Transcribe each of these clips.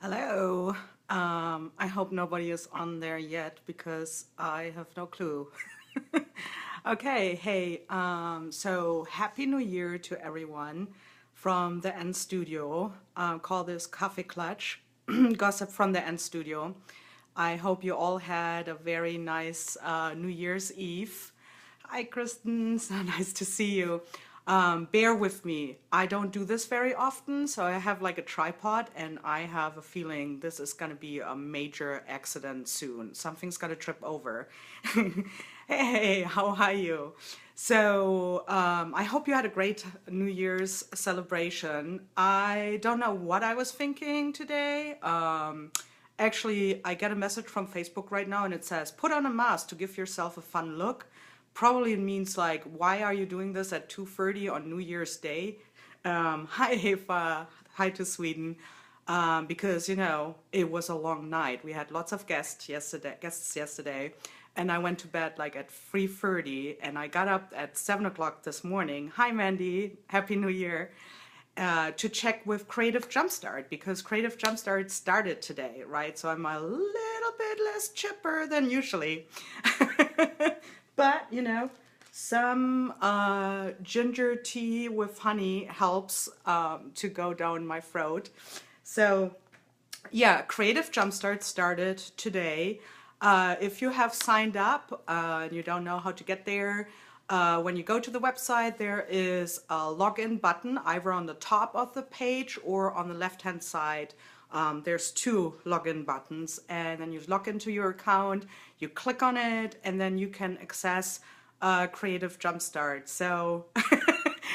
Hello. I hope nobody is on there yet because I have no clue. Okay, hey, so Happy New Year to everyone from the N Studio. Call this KaffeeKlatsch, gossip from the N Studio. I hope you all had a very nice New Year's Eve. Hi, Kristen. So nice to see you. Bear with me. I don't do this very often, so I have like a tripod, and I have a feeling this is gonna be a major accident soon. Something's gonna trip over. Hey, how are you? So, I hope you had a great New Year's celebration. I don't know what I was thinking today. Actually, I get a message from Facebook right now and it says, put on a mask to give yourself a fun look. Probably it means like, why are you doing this at 2:30 on New Year's Day? Hi, Eva. Hi to Sweden. Because, it was a long night. We had lots of guests yesterday, and I went to bed like at 3:30, and I got up at 7 o'clock this morning. Hi, Mandy. Happy New Year. To check with Creative Jumpstart because Creative Jumpstart started today, right? So I'm a little bit less chipper than usually. But, some ginger tea with honey helps to go down my throat. So, yeah, Creative Jumpstart started today. If you have signed up and you don't know how to get there, when you go to the website, there is a login button either on the top of the page or on the left-hand side. There's two login buttons, and then you log into your account, you click on it, and then you can access Creative Jumpstart. So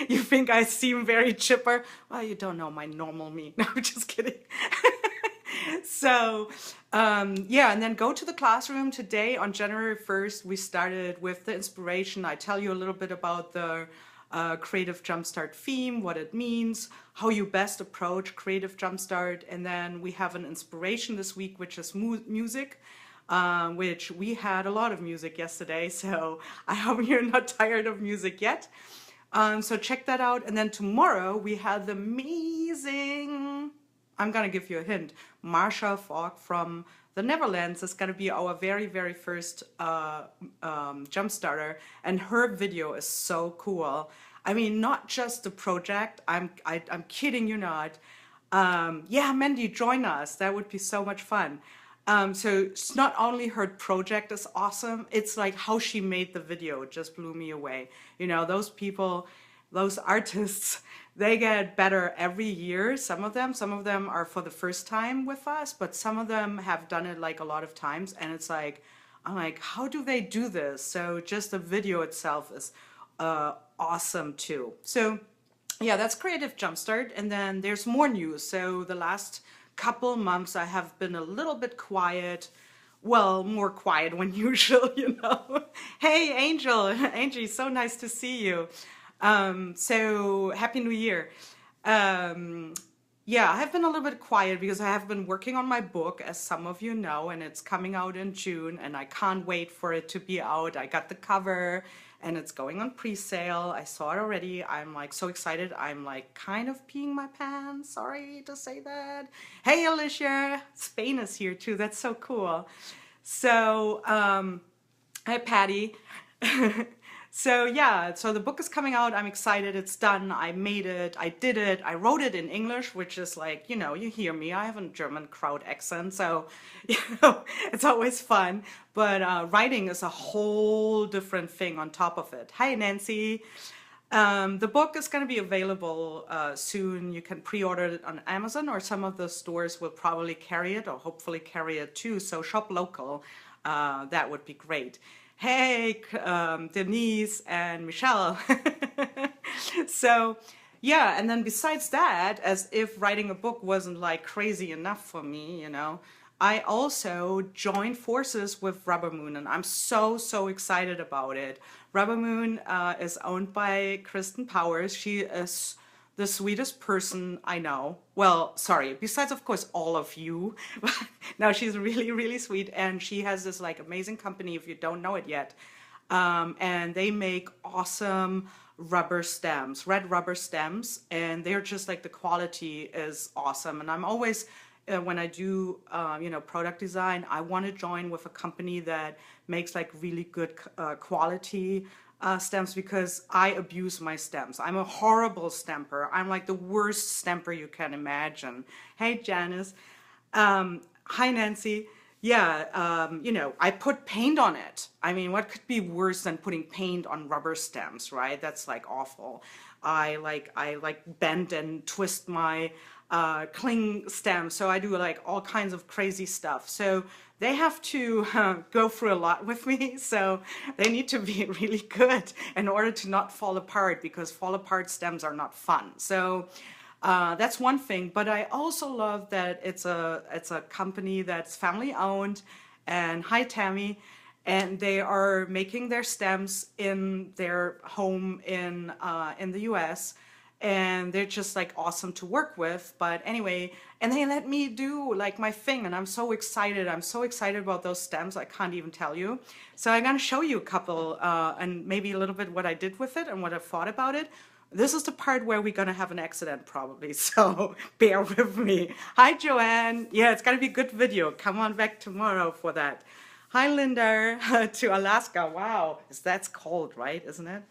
you think I seem very chipper? Well, you don't know my normal me. No, I'm just kidding. So, yeah, and then go to the classroom. Today on January 1st, we started with the inspiration. I tell you a little bit about the Creative Jumpstart theme, what it means, how you best approach Creative Jumpstart, and then we have an inspiration this week, which is music, which we had a lot of music yesterday, so I hope you're not tired of music yet. So check that out, and then tomorrow we have the amazing, I'm gonna give you a hint, Marsha Falk from the Netherlands is gonna be our very, very first jump starter, and her video is so cool. I mean, not just the project. I'm kidding you not. Yeah, Mandy, join us. That would be so much fun. So it's not only her project is awesome, it's like how she made the video just blew me away. Those people, those artists, they get better every year. Some of them are for the first time with us, but some of them have done it like a lot of times, and it's like, I'm like, how do they do this? So just the video itself is awesome too. So yeah, that's Creative Jumpstart, and then there's more news. So the last couple months I have been a little bit quiet. Well, more quiet than usual. Hey, Angel, Angie, so nice to see you. So Happy New Year. Yeah, I have been a little bit quiet because I have been working on my book, as some of you know, and it's coming out in June, and I can't wait for it to be out. I got the cover, and it's going on pre-sale. I saw it already. I'm like so excited. I'm like kind of peeing my pants. Sorry to say that. Hey, Alicia, Spain is here too. That's so cool. So, hi, Patty. So yeah, so the book is coming out. I'm excited. It's done. I made it. I did it. I wrote it in English, which is like, you hear me. I have a German crowd accent, so it's always fun. But writing is a whole different thing on top of it. Hi, Nancy. The book is going to be available soon. You can pre-order it on Amazon, or some of the stores will probably carry it, or hopefully carry it too. So shop local. That would be great. Hey, Denise and Michelle. So, yeah, and then besides that, as if writing a book wasn't like crazy enough for me, I also joined forces with RubberMoon, and I'm so, so excited about it. RubberMoon is owned by Kristen Powers. She is the sweetest person I know. Well, sorry, besides of course all of you. Now she's really, really sweet, and she has this like amazing company if you don't know it yet. And they make awesome rubber stamps, red rubber stamps, and they're just like the quality is awesome. And I'm always when I do, product design, I want to join with a company that makes like really good quality stamps because I abuse my stamps. I'm a horrible stamper. I'm like the worst stamper you can imagine. Hey, Janice. Hi, Nancy. Yeah, I put paint on it. I mean, what could be worse than putting paint on rubber stamps, right? That's like awful. I bend and twist my cling stamps, so I do like all kinds of crazy stuff. So they have to go through a lot with me, so they need to be really good in order to not fall apart, because fall apart stems are not fun. So that's one thing, but I also love that it's a company that's family owned, and hi Tammy, and they are making their stems in their home in the US, and they're just like awesome to work with. But anyway, and they let me do like my thing, and I'm so excited. I'm so excited about those stems, I can't even tell you. So I'm gonna show you a couple and maybe a little bit what I did with it and what I thought about it. This is the part where we're gonna have an accident probably, so bear with me. Hi Joanne. Yeah, it's gonna be a good video. Come on back tomorrow for that. Hi Linda to Alaska. Wow, that's cold, right? Isn't it?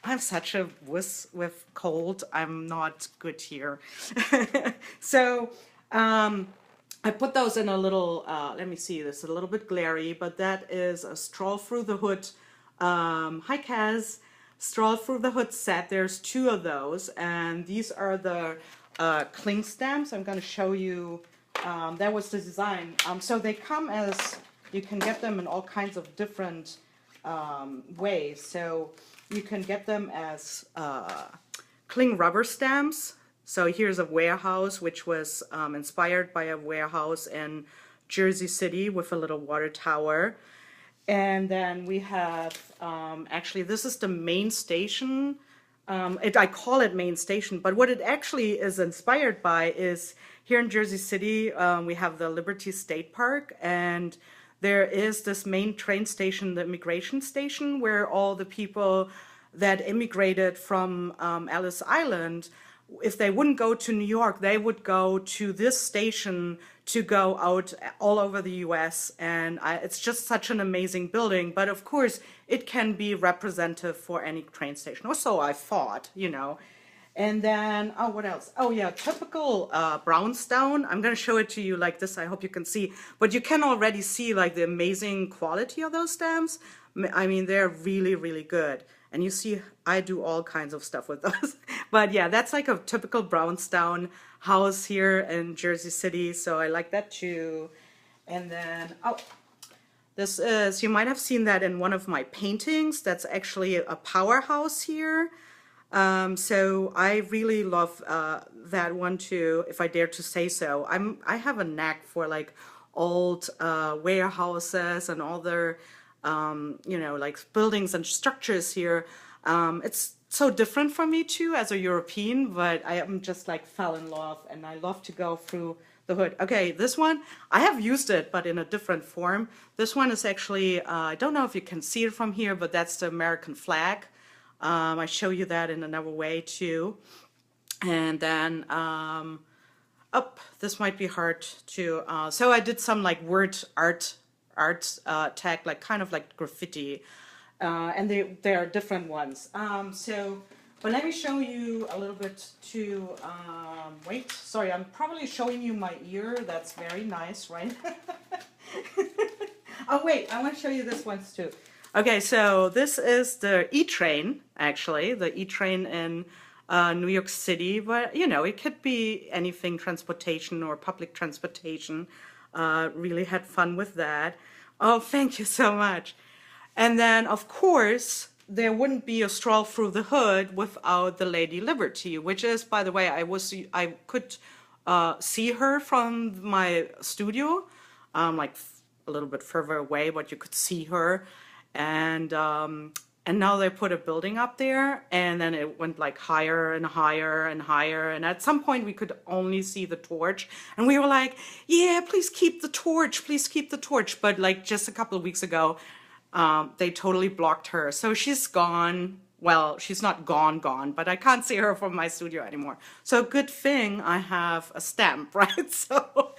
I'm such a wuss with cold. I'm not good here. So I put those in a little, let me see, this is a little bit glary, but that is a Stroll Through the Hood. Hi Kaz. Stroll Through the Hood set. There's two of those, and these are the cling stamps. I'm going to show you. That was the design. So they come as, you can get them in all kinds of different ways. So you can get them as cling rubber stamps. So here's a warehouse which was inspired by a warehouse in Jersey City with a little water tower. And then we have, actually, this is the main station. I call it main station, but what it actually is inspired by is here in Jersey City, we have the Liberty State Park, and there is this main train station, the immigration station, where all the people that immigrated from Ellis Island, if they wouldn't go to New York, they would go to this station to go out all over the US. And it's just such an amazing building. But of course, it can be representative for any train station, or so I thought, And then, oh, what else? Oh yeah, typical brownstone. I'm gonna show it to you like this, I hope you can see. But you can already see like the amazing quality of those stamps. I mean, they're really, really good. And you see, I do all kinds of stuff with those. But yeah, that's like a typical brownstone house here in Jersey City. So I like that too. And then, oh, this is, you might have seen that in one of my paintings. That's actually a powerhouse here. So I really love that one too, if I dare to say so. I have a knack for like old warehouses and all their like buildings and structures here. It's so different from me too as a European, but I am just like fell in love, and I love to go through the hood. Okay, this one, I have used it, but in a different form. This one is actually, I don't know if you can see it from here, but that's the American flag. I show you that in another way too. And then, this might be hard to, so I did some like word art tag, like kind of like graffiti, and there are different ones. But let me show you a little bit too. Wait, sorry, I'm probably showing you my ear. That's very nice, right? Oh wait, I want to show you this one too. Okay, so this is the E-train, actually, the E-train in New York City, but it could be anything, transportation or public transportation. Really had fun with that. Oh, thank you so much. And then, of course, there wouldn't be a Stroll Through the Hood without the Lady Liberty, which is, by the way, I could see her from my studio, like a little bit further away, but you could see her. And now they put a building up there, and then it went like higher and higher and higher. And at some point we could only see the torch, and we were like, yeah, please keep the torch, please keep the torch. But like just a couple of weeks ago, they totally blocked her. So she's gone. well, she's not gone, but I can't see her from my studio anymore. So good thing I have a stamp, right? So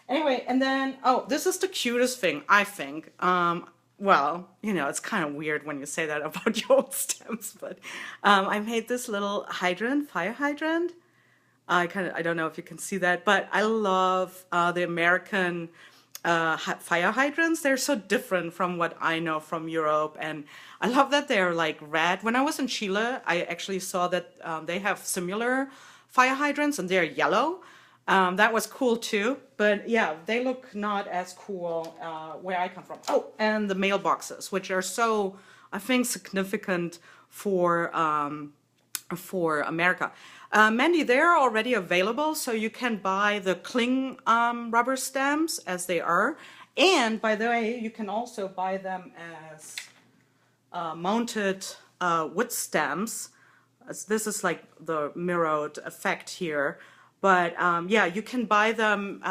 anyway, and then, oh, this is the cutest thing, I think. Well, you know, it's kind of weird when you say that about your old stamps, but I made this little hydrant, fire hydrant. I don't know if you can see that, but I love the American fire hydrants. They're so different from what I know from Europe, and I love that they're like red. When I was in Chile, I actually saw that they have similar fire hydrants, and they're yellow. That was cool too, but yeah, they look not as cool where I come from. Oh, and the mailboxes, which are so, I think, significant for America. Mandy, they're already available, so you can buy the cling rubber stamps as they are. And by the way, you can also buy them as mounted wood stamps. This is like the mirrored effect here. But yeah, you can buy them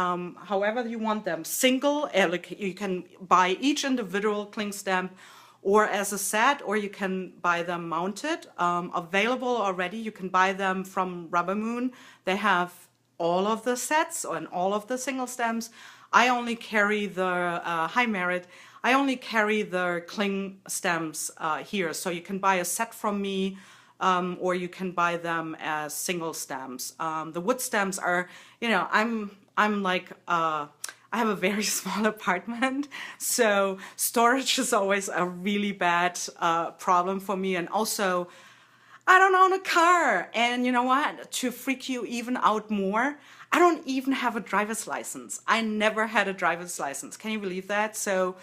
however you want them. Single, like you can buy each individual cling stamp or as a set, or you can buy them mounted. Available already, you can buy them from RubberMoon. They have all of the sets and all of the single stamps. I only carry the high merit. I only carry the cling stamps here, so you can buy a set from me, or you can buy them as single stamps. The wood stamps are, you know, I'm like, I have a very small apartment, so storage is always a really bad problem for me. And also, I don't own a car. And you know what? To freak you even out more, I don't even have a driver's license. I never had a driver's license. Can you believe that? So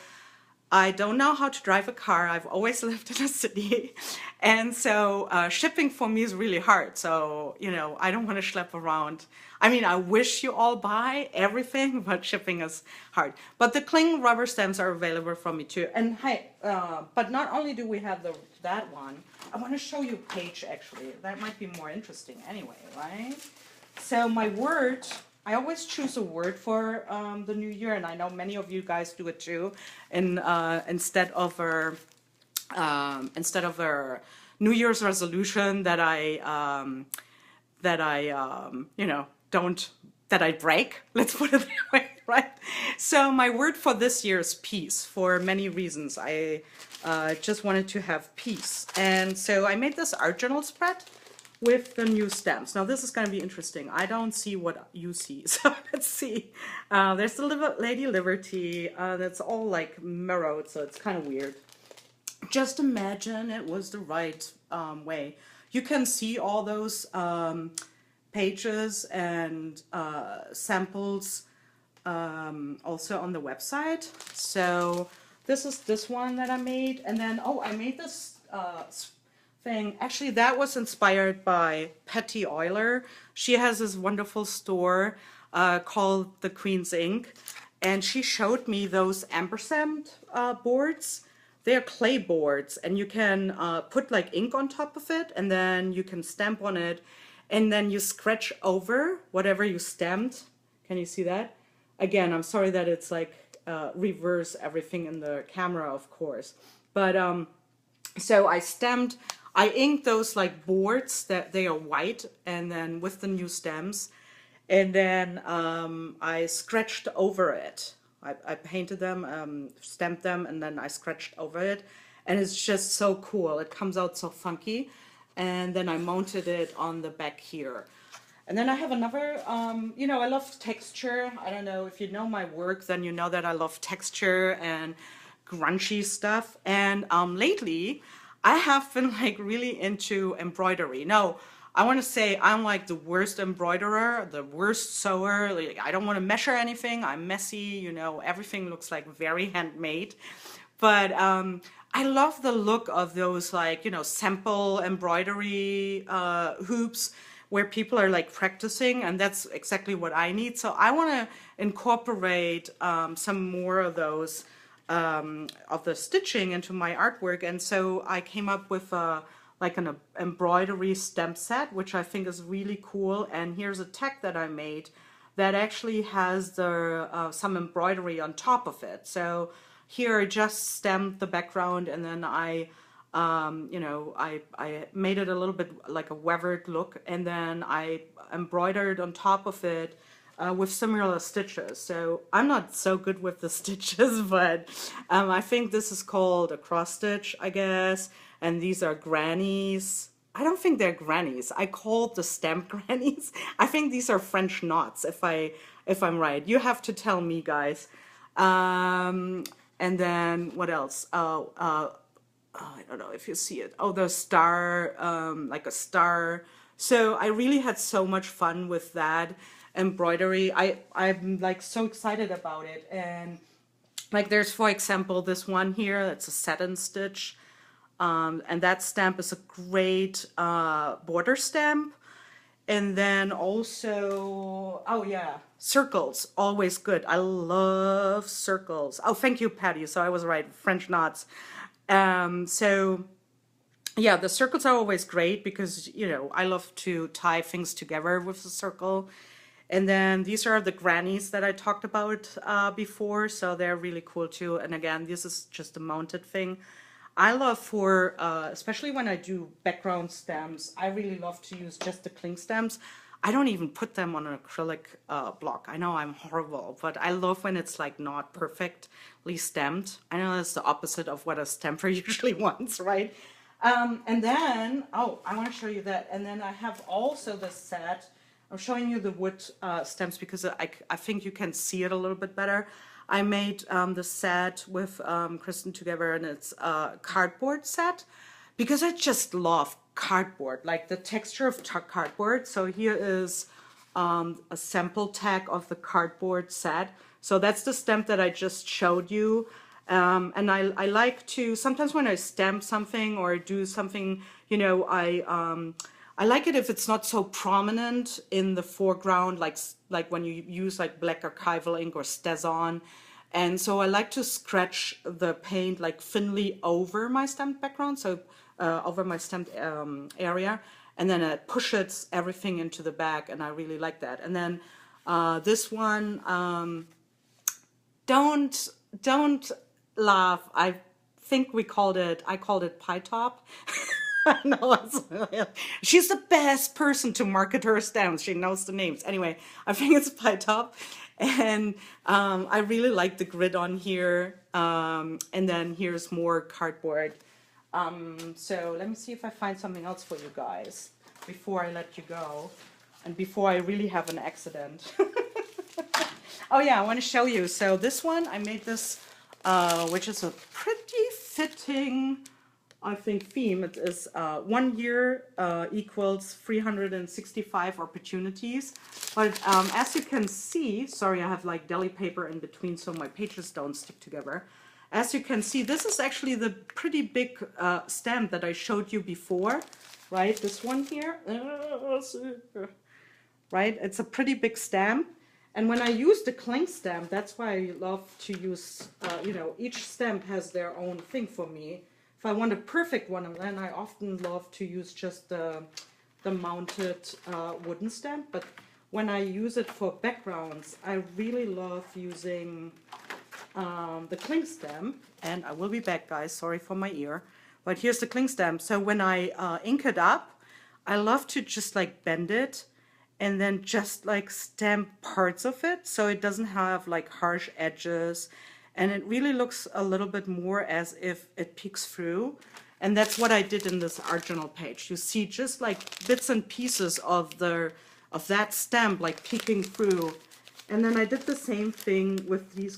I don't know how to drive a car. I've always lived in a city. And so shipping for me is really hard. So, you know, I don't want to schlep around. I mean, I wish you all buy everything, but shipping is hard. But the cling rubber stamps are available from me too. And hey, but not only do we have that one, I want to show you a page actually. That might be more interesting anyway, right? So my word, I always choose a word for the new year, and I know many of you guys do it too. And instead of a New Year's resolution that I you know, that I break. Let's put it that way, right? So my word for this year is peace. For many reasons, I just wanted to have peace, and so I made this art journal spread with the new stamps. Now this is going to be interesting. I don't see what you see, so let's see. There's the Lady Liberty. That's all like mirrored, so it's kind of weird. Just imagine it was the right way. You can see all those pages and samples also on the website. So this is this one that I made, and then oh, I made this thing. Actually, that was inspired by Patty Euler. She has this wonderful store called the Queen's Ink, and she showed me those ampersand boards. They're clay boards, and you can put like ink on top of it, and then you can stamp on it, and then you scratch over whatever you stamped. Can you see that? Again, I'm sorry that it's like reverse everything in the camera, of course. But so I inked those like boards that they are white, and then with the new stamps, and then I scratched over it. I painted them, stamped them, and then I scratched over it, and it's just so cool. It comes out so funky, and then I mounted it on the back here. And then I have another, you know, I love texture. I don't know if you know my work, then you know that I love texture and grungy stuff. And lately, I have been like really into embroidery. No, I want to say I'm like the worst embroiderer, the worst sewer. Like, I don't want to measure anything. I'm messy, you know, everything looks like very handmade. But I love the look of those like, you know, sample embroidery hoops where people are like practicing, and that's exactly what I need. So I want to incorporate some more of those of the stitching into my artwork, and so I came up with like an embroidery stamp set, which I think is really cool. And here's a tag that I made that actually has the some embroidery on top of it. So here I just stamped the background, and then I You know, I made it a little bit like a weathered look, and then I embroidered on top of it with similar stitches. So I'm not so good with the stitches, but I think this is called a cross stitch, I guess. And these are grannies. I don't think they're grannies. I called the stamp grannies. I think these are French knots, if I'm right. You have to tell me, guys. And then what else? Oh, I don't know if you see it. Oh, the star, like a star. So I really had so much fun with that embroidery. I'm like so excited about it. And like there's, for example, this one here, that's a satin stitch. And that stamp is a great border stamp. And then also, oh yeah, circles, always good. I love circles. Oh, thank you, Patty. So I was right, French knots. So yeah, the circles are always great because, you know, I love to tie things together with a circle. And then these are the grannies that I talked about before, so they're really cool too. And again, this is just a mounted thing. I love for, especially when I do background stamps, I really love to use just the cling stamps. I don't even put them on an acrylic block. I know I'm horrible, but I love when it's like not perfectly stamped. I know that's the opposite of what a stamper usually wants, right? And then, oh, I want to show you that. And then I have also the set. I'm showing you the wood stamps because I think you can see it a little bit better. I made the set with Kristen together, and it's a cardboard set because I just love cardboard, like the texture of cardboard. So here is a sample tag of the cardboard set. So that's the stamp that I just showed you. And I like to, sometimes when I stamp something or do something, you know, I like it if it's not so prominent in the foreground, like when you use like black archival ink or StazOn. And so I like to scratch the paint like thinly over my stamped background, so over my stamped area, and then it pushes everything into the back, and I really like that. And then this one, don't laugh. I think I called it Pie Top. No, she's the best person to market her stamps. She knows the names. Anyway, I think it's Pie Top. And I really like the grid on here. And then here's more cardboard. So let me see if I find something else for you guys before I let you go. And before I really have an accident. Oh yeah, I want to show you. So this one, I made this, which is a pretty fitting, I think, theme. It is 1 year equals 365 opportunities. But as you can see, sorry, I have like deli paper in between so my pages don't stick together. As you can see, this is actually the pretty big stamp that I showed you before, right? This one here, right? It's a pretty big stamp. And when I use the cling stamp, that's why I love to use, you know, each stamp has their own thing for me. If I want a perfect one, then I often love to use just the mounted wooden stamp. But when I use it for backgrounds, I really love using the cling stamp. And I will be back, guys. Sorry for my ear. But here's the cling stamp. So when I ink it up, I love to just like bend it and then just like stamp parts of it so it doesn't have like harsh edges. And it really looks a little bit more as if it peeks through. And that's what I did in this art journal page. You see just like bits and pieces of that stamp like peeking through. And then I did the same thing with these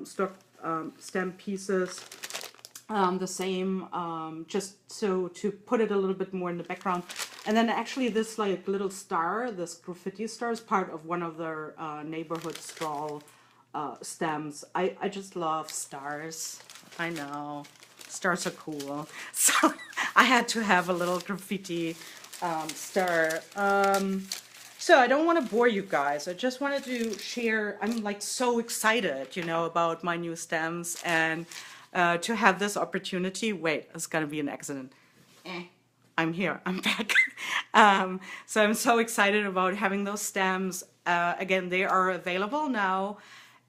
stock stamp pieces. The same, just so to put it a little bit more in the background. And then actually this like little star, this graffiti star, is part of one of their neighborhood stroll stems. I just love stars. I know, stars are cool. So I had to have a little graffiti star. So I don't want to bore you guys. I just wanted to share. I'm like so excited, you know, about my new stems and to have this opportunity. Wait, it's gonna be an accident. I'm here. I'm back. So I'm so excited about having those stems. Again, they are available now.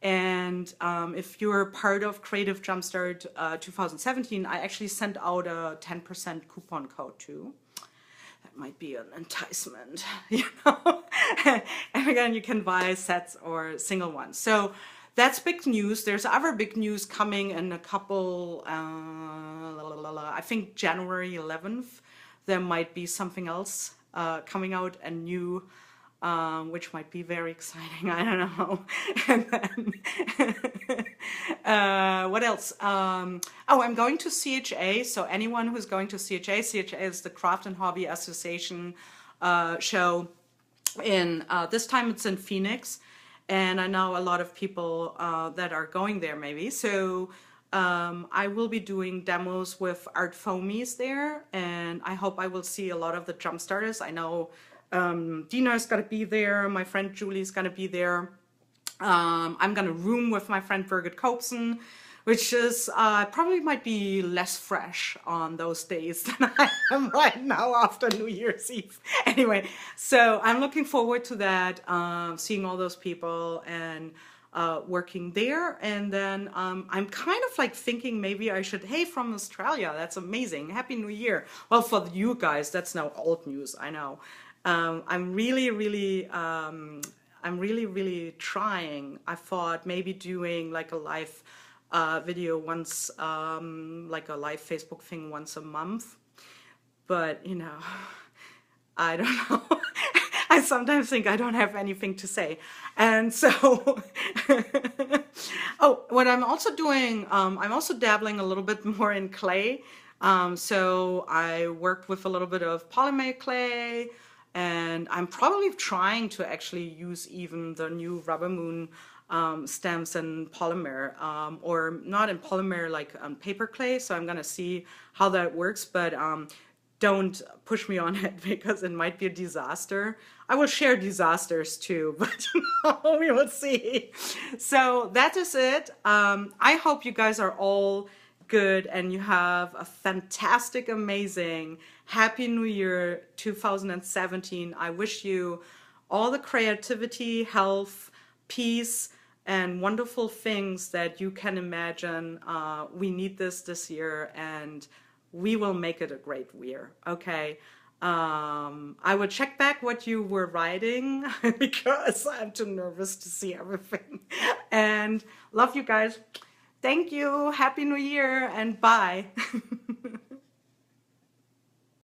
And if you're part of Creative Jumpstart 2017, I actually sent out a 10% coupon code too. That might be an enticement, you know. And again, you can buy sets or single ones. So that's big news. There's other big news coming in a couple, I think January 11th, there might be something else coming out, a new, which might be very exciting. I don't know. And then, what else? Oh, I'm going to CHA. So anyone who's going to CHA, CHA is the Craft and Hobby Association show. In this time it's in Phoenix, and I know a lot of people that are going there maybe. So I will be doing demos with art foamies there, and I hope I will see a lot of the jump starters. I know Dina's gonna be there, my friend Julie's gonna be there. I'm gonna room with my friend Birgit Copson, which is probably might be less fresh on those days than I am right now after New Year's Eve. Anyway, so I'm looking forward to that, seeing all those people and working there. And then I'm kind of like thinking maybe I should, hey, from Australia, that's amazing, Happy New Year. Well, for you guys, that's now old news, I know. I'm really trying. I thought maybe doing like a live video once, like a live Facebook thing once a month. But, you know, I don't know. I sometimes think I don't have anything to say. And so, oh, what I'm also doing, I'm also dabbling a little bit more in clay. So I worked with a little bit of polymer clay, and I'm probably trying to actually use even the new RubberMoon stamps in polymer, or not in polymer, like paper clay. So I'm gonna see how that works, but don't push me on it because it might be a disaster. I will share disasters too, but you know, we will see. So that is it. I hope you guys are all good and you have a fantastic, amazing, Happy New Year 2017. I wish you all the creativity, health, peace, and wonderful things that you can imagine. We need this year, and we will make it a great year, okay? I will check back what you were writing because I'm too nervous to see everything. And love you guys. Thank you. Happy New Year, and bye.